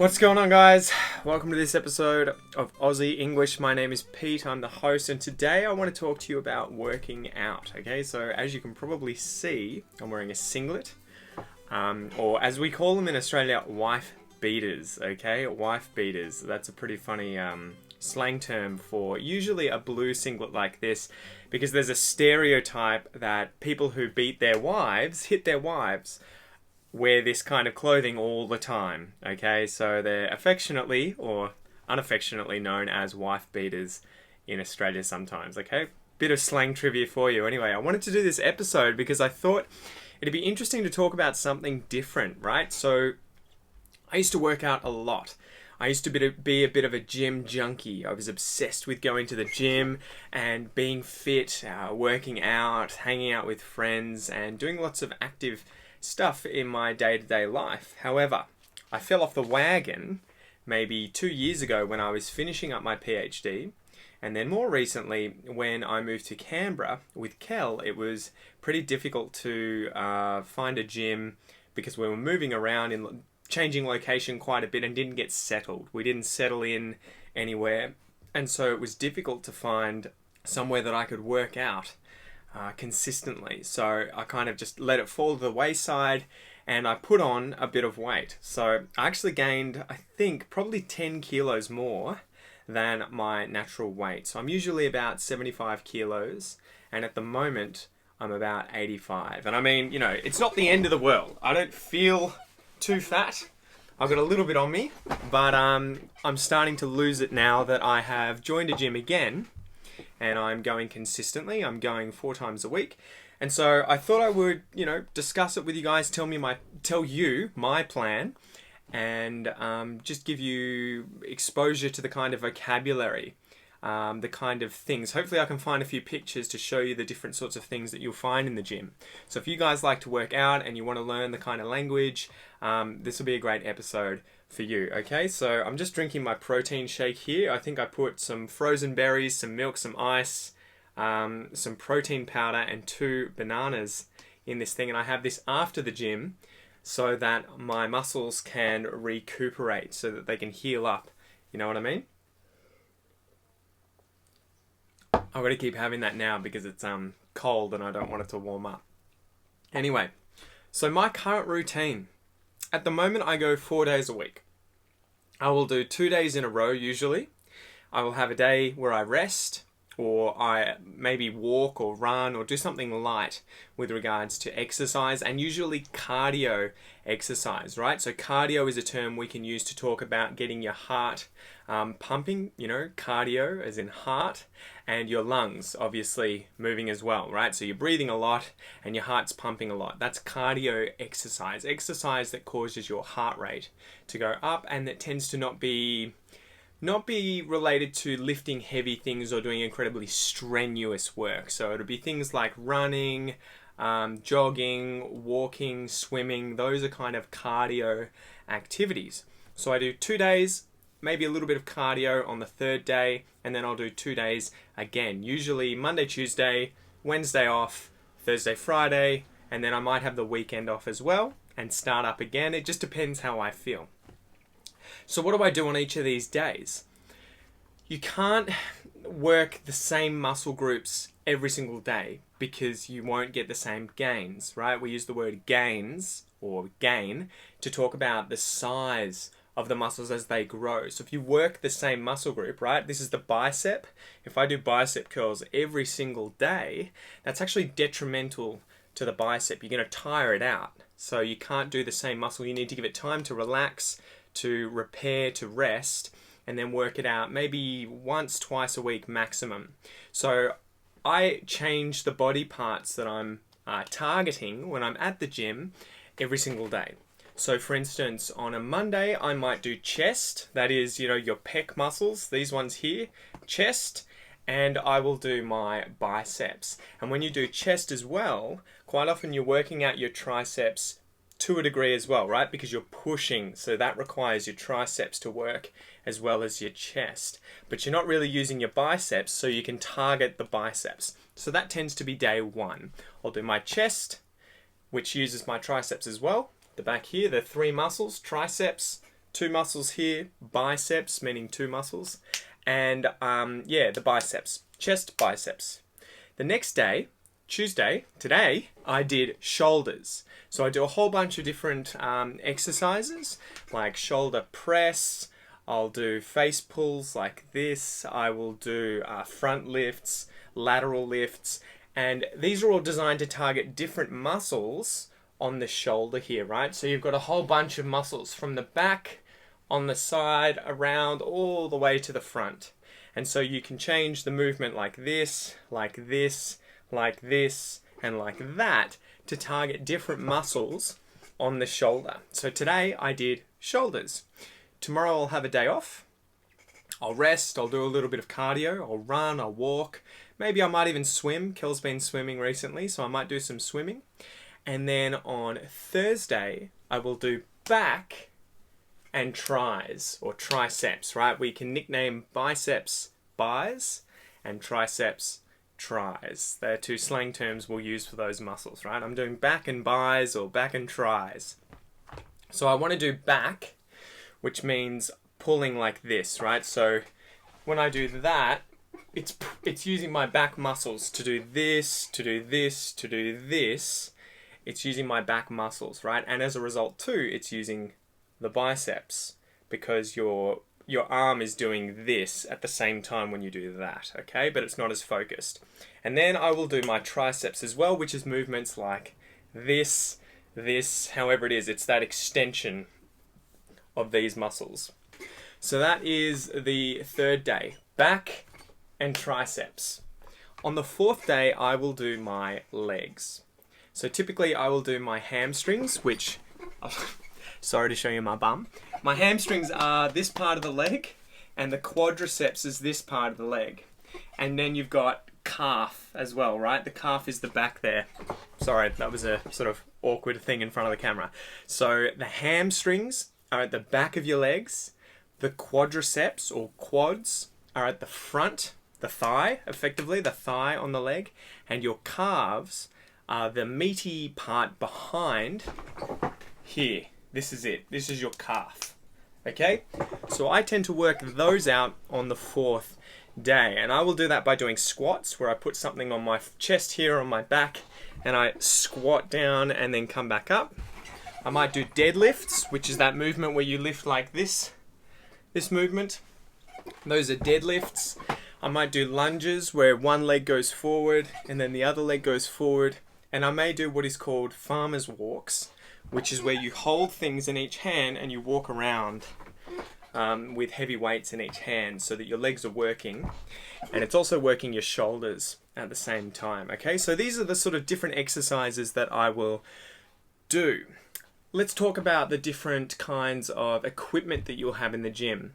What's going on, guys? Welcome to this episode of Aussie English. My name is Pete, I'm the host, and today I want to talk to you about working out. Okay, so as you can probably see, I'm wearing a singlet, or as we call them in Australia, wife beaters. Okay, wife beaters. That's a pretty funny slang term for usually a blue singlet like this, because there's a stereotype that people who beat their wives, hit their wives, wear this kind of clothing all the time. Okay, so they're affectionately or unaffectionately known as wife beaters in Australia sometimes. Okay, bit of slang trivia for you. Anyway, I wanted to do this episode because I thought it'd be interesting to talk about something different, right? So I used to work out a lot. I used to be a bit of a gym junkie. I was obsessed with going to the gym and being fit, working out, hanging out with friends, and doing lots of active stuff in my day-to-day life. However, I fell off the wagon maybe 2 years ago when I was finishing up my PhD, and then more recently when I moved to Canberra with Kel. It was pretty difficult to find a gym because we were moving around in changing location quite a bit and didn't get settled. We didn't settle in anywhere, and so it was difficult to find somewhere that I could work out consistently. So I kind of just let it fall to the wayside and I put on a bit of weight. So I actually gained, I think, probably 10 kilos more than my natural weight. So I'm usually about 75 kilos, and at the moment I'm about 85. And I mean, you know, it's not the end of the world. I don't feel too fat. I've got a little bit on me, but I'm starting to lose it now that I have joined a gym again. And I'm going consistently. I'm going 4 times a week. And so I thought I would, discuss it with you guys, tell you my plan, and just give you exposure to the kind of vocabulary, the kind of things. Hopefully I can find a few pictures to show you the different sorts of things that you'll find in the gym. So if you guys like to work out and you want to learn the kind of language, this will be a great episode for you. Okay, so I'm just drinking my protein shake here. I think I put some frozen berries, some milk, some ice, some protein powder and 2 bananas in this thing, and I have this after the gym so that my muscles can recuperate, so that they can heal up. You know what I mean? I've got to keep having that now because it's cold and I don't want it to warm up. Anyway, so my current routine. At the moment, I go 4 days a week. I will do 2 days in a row usually. I will have a day where I rest, or I maybe walk or run or do something light with regards to exercise, and usually cardio exercise, right? So cardio is a term we can use to talk about getting your heart pumping, cardio as in heart, and your lungs obviously moving as well, right? So you're breathing a lot and your heart's pumping a lot. That's cardio exercise that causes your heart rate to go up, and that tends to not be related to lifting heavy things or doing incredibly strenuous work. So it'll be things like running, jogging, walking, swimming. Those are kind of cardio activities. So I do 2 days, maybe a little bit of cardio on the 3rd day, and then I'll do 2 days again. Usually Monday, Tuesday, Wednesday off, Thursday, Friday, and then I might have the weekend off as well and start up again. It just depends how I feel. So what do I do on each of these days? You can't work the same muscle groups every single day because you won't get the same gains, right? We use the word gains or gain to talk about the size of the muscles as they grow. So if you work the same muscle group, right? This is the bicep. If I do bicep curls every single day, that's actually detrimental to the bicep. You're going to tire it out. So you can't do the same muscle. You need to give it time to relax, to repair, to rest, and then work it out maybe once, twice a week maximum. So I change the body parts that I'm targeting when I'm at the gym every single day. So for instance, on a Monday, I might do chest. That is, your pec muscles, these ones here, chest, and I will do my biceps. And when you do chest as well, quite often you're working out your triceps to a degree as well, right? Because you're pushing, so that requires your triceps to work as well as your chest. But you're not really using your biceps, so you can target the biceps. So that tends to be day 1. I'll do my chest, which uses my triceps as well. The back here, the 3 muscles, triceps, two muscles here, biceps, meaning two muscles, and the biceps, chest, biceps. The next day, Tuesday, today, I did shoulders. So I do a whole bunch of different exercises, like shoulder press. I'll do face pulls like this. I will do front lifts, lateral lifts, and these are all designed to target different muscles on the shoulder here, right? So you've got a whole bunch of muscles from the back, on the side, around, all the way to the front. And so you can change the movement like this, like this, like this, and like that to target different muscles on the shoulder. So today I did shoulders. Tomorrow I'll have a day off. I'll rest, I'll do a little bit of cardio, I'll run, I'll walk. Maybe I might even swim. Kel's been swimming recently, so I might do some swimming. And then on Thursday, I will do back and tris, or triceps, right? We can nickname biceps bis and triceps tris. They're two slang terms we'll use for those muscles, right? I'm doing back and bis or back and tris. So I want to do back, which means pulling like this, right? So when I do that, it's using my back muscles to do this, to do this, to do this. It's using my back muscles, right? And as a result too, it's using the biceps because your arm is doing this at the same time when you do that, okay? But it's not as focused. And then I will do my triceps as well, which is movements like this, however it is. It's that extension of these muscles. So that is the third day, back and triceps. On the fourth day, I will do my legs. So typically I will do my hamstrings, which, sorry to show you my bum. My hamstrings are this part of the leg and the quadriceps is this part of the leg. And then you've got calf as well, right? The calf is the back there. Sorry, that was a sort of awkward thing in front of the camera. So the hamstrings are at the back of your legs. The quadriceps or quads are at the front, the thigh, effectively, the thigh on the leg. And your calves are the meaty part behind here. This is it. This is your calf. Okay? So I tend to work those out on the fourth day. And I will do that by doing squats, where I put something on my chest here, on my back, and I squat down and then come back up. I might do deadlifts, which is that movement where you lift like this. This movement. Those are deadlifts. I might do lunges, where one leg goes forward and then the other leg goes forward. And I may do what is called farmer's walks, which is where you hold things in each hand and you walk around with heavy weights in each hand so that your legs are working. And it's also working your shoulders at the same time. Okay, so these are the sort of different exercises that I will do. Let's talk about the different kinds of equipment that you'll have in the gym.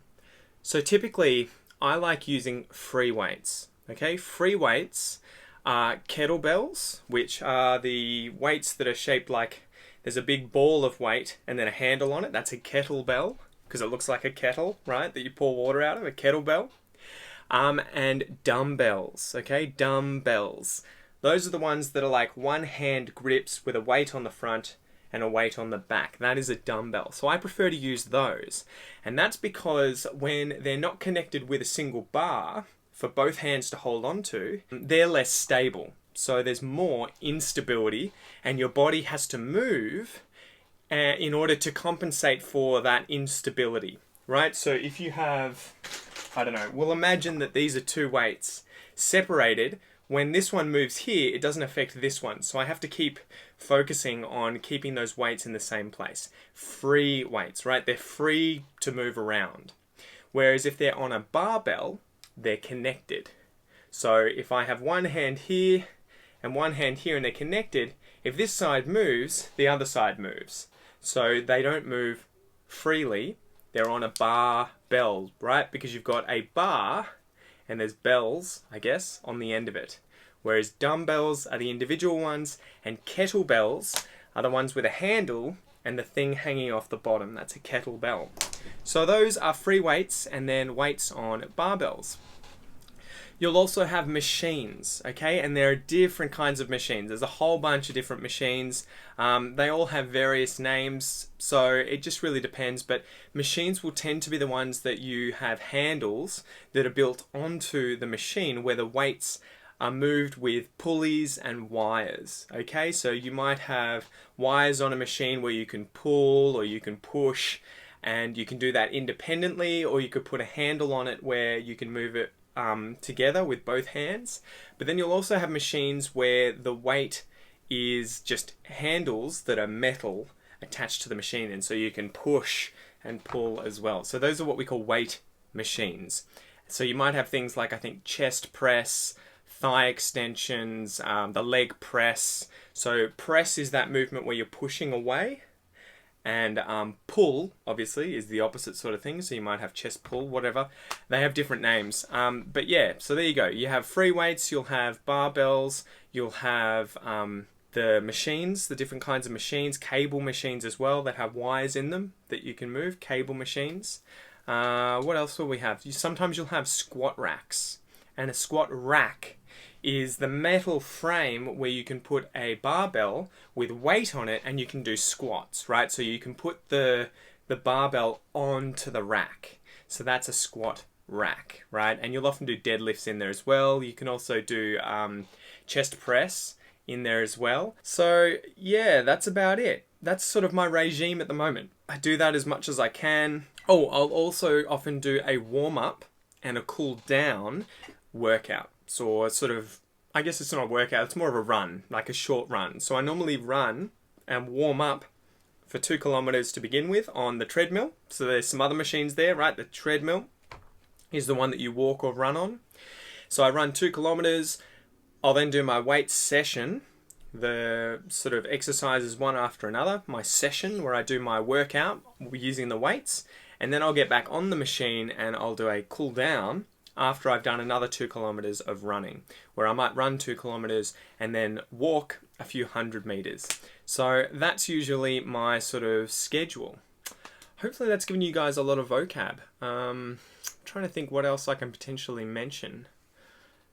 So typically, I like using free weights. Okay, free weights are kettlebells, which are the weights that are shaped like there's a big ball of weight and then a handle on it. That's a kettlebell because it looks like a kettle, right, that you pour water out of, a kettlebell. And dumbbells, okay, dumbbells. Those are the ones that are like one hand grips with a weight on the front and a weight on the back. That is a dumbbell. So I prefer to use those. And that's because when they're not connected with a single bar for both hands to hold on to, they're less stable. So there's more instability and your body has to move in order to compensate for that instability, right? So if you have, I don't know, we'll imagine that these are two weights separated. When this one moves here, it doesn't affect this one. So I have to keep focusing on keeping those weights in the same place. Free weights, right? They're free to move around. Whereas if they're on a barbell, they're connected. So if I have one hand here and one hand here and they're connected, if this side moves, the other side moves. So they don't move freely. They're on a barbell, right? Because you've got a bar and there's bells, I guess, on the end of it. Whereas dumbbells are the individual ones and kettlebells are the ones with a handle and the thing hanging off the bottom. That's a kettlebell. So those are free weights and then weights on barbells. You'll also have machines, okay? And there are different kinds of machines. There's a whole bunch of different machines. They all have various names, so it just really depends. But machines will tend to be the ones that you have handles that are built onto the machine where the weights are moved with pulleys and wires, okay? So you might have wires on a machine where you can pull or you can push, and you can do that independently, or you could put a handle on it where you can move it together with both hands. But then you'll also have machines where the weight is just handles that are metal attached to the machine, and so you can push and pull as well. So those are what we call weight machines. So you might have things like, I think, chest press, thigh extensions, the leg press. So press is that movement where you're pushing away, and pull, obviously, is the opposite sort of thing. So you might have chest pull, whatever. They have different names. But yeah, so there you go. You have free weights, you'll have barbells, you'll have the machines, the different kinds of machines, cable machines as well that have wires in them that you can move, cable machines. What else will we have? Sometimes you'll have squat racks. And a squat rack is the metal frame where you can put a barbell with weight on it and you can do squats, right? So you can put the barbell onto the rack. So that's a squat rack, right? And you'll often do deadlifts in there as well. You can also do chest press in there as well. So yeah, that's about it. That's sort of my regime at the moment. I do that as much as I can. Oh, I'll also often do a warm-up and a cool down workout. So sort of, I guess it's not a workout, it's more of a run, like a short run. So I normally run and warm up for 2 kilometers to begin with on the treadmill. So there's some other machines there, right? The treadmill is the one that you walk or run on. So I run 2 kilometers. I'll then do my weight session, the sort of exercises one after another, my session where I do my workout using the weights. And then I'll get back on the machine and I'll do a cool down after I've done another 2 kilometers of running, where I might run 2 kilometers and then walk a few hundred meters. So that's usually my sort of schedule. Hopefully that's given you guys a lot of vocab. Trying to think what else I can potentially mention.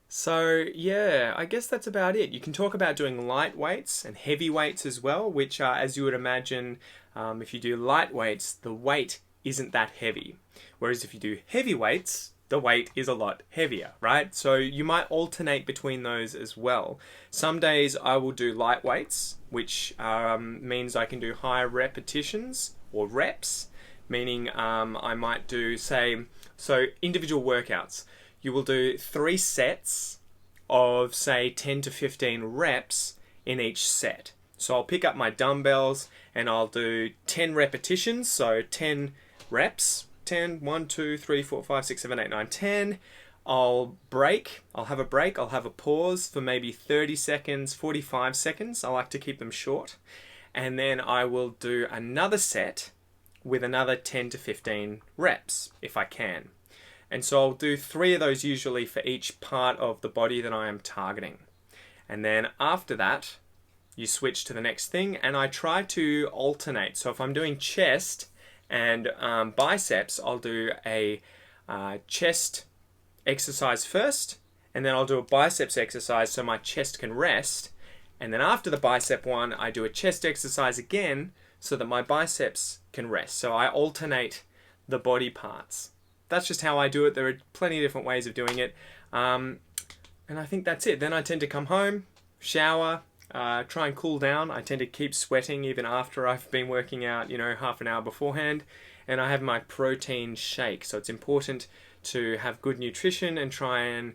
So yeah, I guess that's about it. You can talk about doing light weights and heavy weights as well, which are, as you would imagine, if you do light weights, the weight isn't that heavy. Whereas if you do heavy weights, the weight is a lot heavier, right? So you might alternate between those as well. Some days I will do light weights, which means I can do higher repetitions or reps, meaning I might do, say, so individual workouts. You will do 3 sets of, say, 10 to 15 reps in each set. So I'll pick up my dumbbells and I'll do 10 repetitions, so 10 reps. 10, 1, 2, 3, 4, 5, 6, 7, 8, 9, 10. I'll break. I'll have a break. I'll have a pause for maybe 30 seconds, 45 seconds. I like to keep them short. And then I will do another set with another 10 to 15 reps if I can. And so I'll do 3 of those usually for each part of the body that I am targeting. And then after that, you switch to the next thing, and I try to alternate. So if I'm doing chest and biceps, I'll do a chest exercise first, and then I'll do a biceps exercise so my chest can rest. And then after the bicep one, I do a chest exercise again so that my biceps can rest. So I alternate the body parts. That's just how I do it. There are plenty of different ways of doing it. And I think that's it. Then I tend to come home, shower, try and cool down. I tend to keep sweating even after I've been working out, half an hour beforehand. And I have my protein shake. So it's important to have good nutrition and try and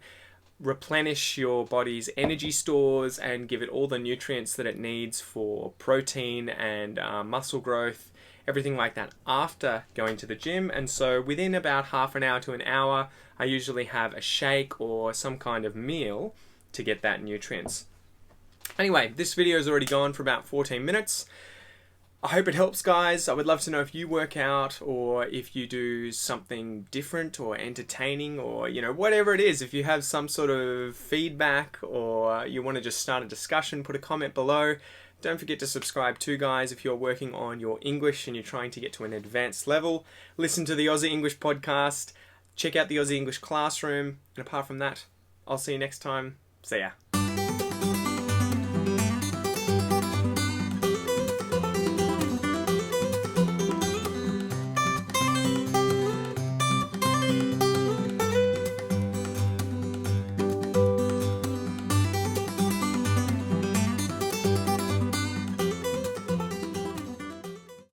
replenish your body's energy stores and give it all the nutrients that it needs for protein and muscle growth, everything like that after going to the gym. And so within about half an hour to an hour, I usually have a shake or some kind of meal to get that nutrients. Anyway, this video has already gone for about 14 minutes. I hope it helps, guys. I would love to know if you work out or if you do something different or entertaining or, whatever it is. If you have some sort of feedback or you want to just start a discussion, put a comment below. Don't forget to subscribe too, guys, if you're working on your English and you're trying to get to an advanced level. Listen to the Aussie English Podcast. Check out the Aussie English Classroom. And apart from that, I'll see you next time. See ya.